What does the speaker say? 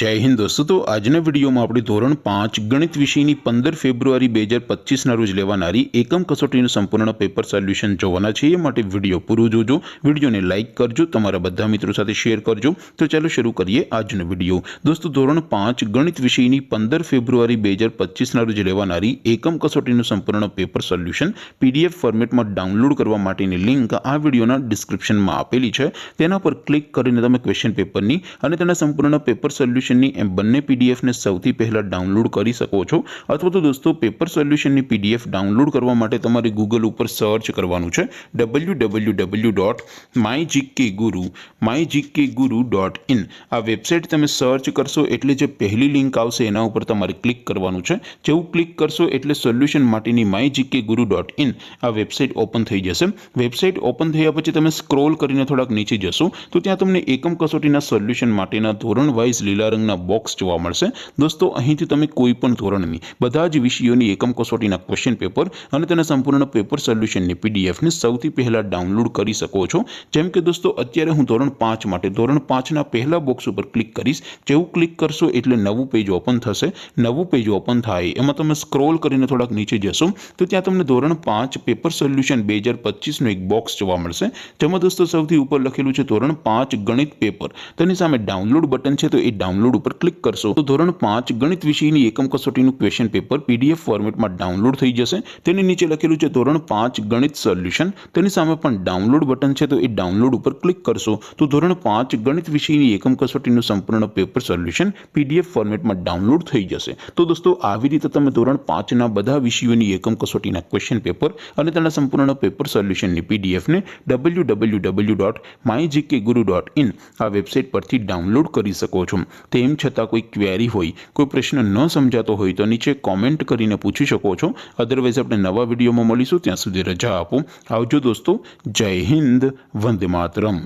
जय हिंद दोस्तों। तो आजना विडियो में अपने धोरण 5 गणित विषय की 15 फेब्रुआरी 2025 रोज लेवानारी एकम कसोटी संपूर्ण पेपर सोल्यूशन जोवाना छे। माटे विडियो पूरो जोजो, विडियो ने लाइक करजो, तमारा बधा मित्रों साथे शेर करजो। तो चलो शुरू करिए आजनो विडियो। दोस्तों धोरण 5 गणित विषय की 15 फेब्रुआरी 2025 रोज लेवानारी एकम कसोटी संपूर्ण पेपर सोल्यूशन पीडीएफ फॉर्मेट में डाउनलॉड करवा माटेनी लिंक आ विडियोना डिस्क्रिप्शन में आपेली छे। तेना पर क्लिक करीने तमे क्वेश्चन पेपरनी अने तेना संपूर्ण पेपर सोल्यूशन एम बने पीडीएफ ने सौथी पहला डाउनलॉड करी सको छो। अथवा तो दोस्तों पेपर सोल्यूशन की पीडीएफ डाउनलॉड करवा माटे तमारे गूगल पर सर्च करवानुं छे www.mygkguru.in आ वेबसाइट तमे सर्च करशो एटले जे पहली लिंक आवशे एना उपर तमारे क्लिक करवानुं छे। जेवुं क्लिक करशो एटले सोल्यूशन माटेनी mygkguru.in आ वेबसाइट ओपन थई जशे। वेबसाइट ओपन थया पछी तमे स्क्रॉल करीने थोड़ाक नीचे जशो तो त्यां तमने एकम कसोटीना सोल्यूशन माटेना धोरण वाइज लीला रंगना बॉक्स जोवा मळशे। दोस्तों અહીંથી તમે કોઈ પણ ધોરણની બધા જ વિષયોની એકમ કસોટીના ક્વેશ્ચન પેપર અને તેના સંપૂર્ણ પેપર સોલ્યુશનની પીડીએફ ને સૌથી પહેલા ડાઉનલોડ કરી શકો છો। જેમ કે દોસ્તો અત્યારે હું ધોરણ 5 માટે ધોરણ 5 ના પહેલા બોક્સ ઉપર ક્લિક કરીશ। જેવું ક્લિક કરશો એટલે નવું પેજ ઓપન થશે। નવું પેજ ઓપન થાય એમાં તમે સ્ક્રોલ કરીને થોડાક નીચે જશો તો ત્યાં તમને ધોરણ 5 પેપર સોલ્યુશન 2025 નો એક બોક્સ જોવા મળશે। જેમાં દોસ્તો સૌથી ઉપર લખેલું છે ધોરણ 5 ગણિત પેપર। તેની સામે ડાઉનલોડ બટન છે તો એ डाउनलॉड पर क्लिक करशो तो धोरण 5 गणित विषय की एकम कसोटी क्वेश्चन पेपर पीडीएफ फॉर्मेट में डाउनलॉड थई जशे। तेनी नीचे लखेलुं छे धोरण 5 गणित सोल्यूशन। तेनी सामे पण डाउनलॉड बटन छे तो ए डाउनलॉड पर क्लिक करशो तो धोरण 5 गणित विषय की एकम कसोटी संपूर्ण पेपर सोल्यूशन पीडीएफ फॉर्मेट में डाउनलॉड थई जशे। तो दोस्तों આવી રીતે તમે ધોરણ 5 ના બધા વિષયોની એકમ કસોટીના ક્વેશ્ચન પેપર અને તેના સંપૂર્ણ પેપર સોલ્યુશનની પીડીએફ ને www.mygkguru.in આ વેબસાઇટ પરથી ડાઉનલોડ કરી શકો છો। તેમ છતાં કોઈ ક્વેરી હોય, કોઈ પ્રશ્ન ન સમજાતો હોય તો નીચે કોમેન્ટ કરીને પૂછી શકો છો। અધરવાઇઝ આપણે નવા વિડીયોમાં મળીશું, ત્યાં સુધી રજા આપો। આવજો દોસ્તો। જય હિન્દ, વંદે માતરમ।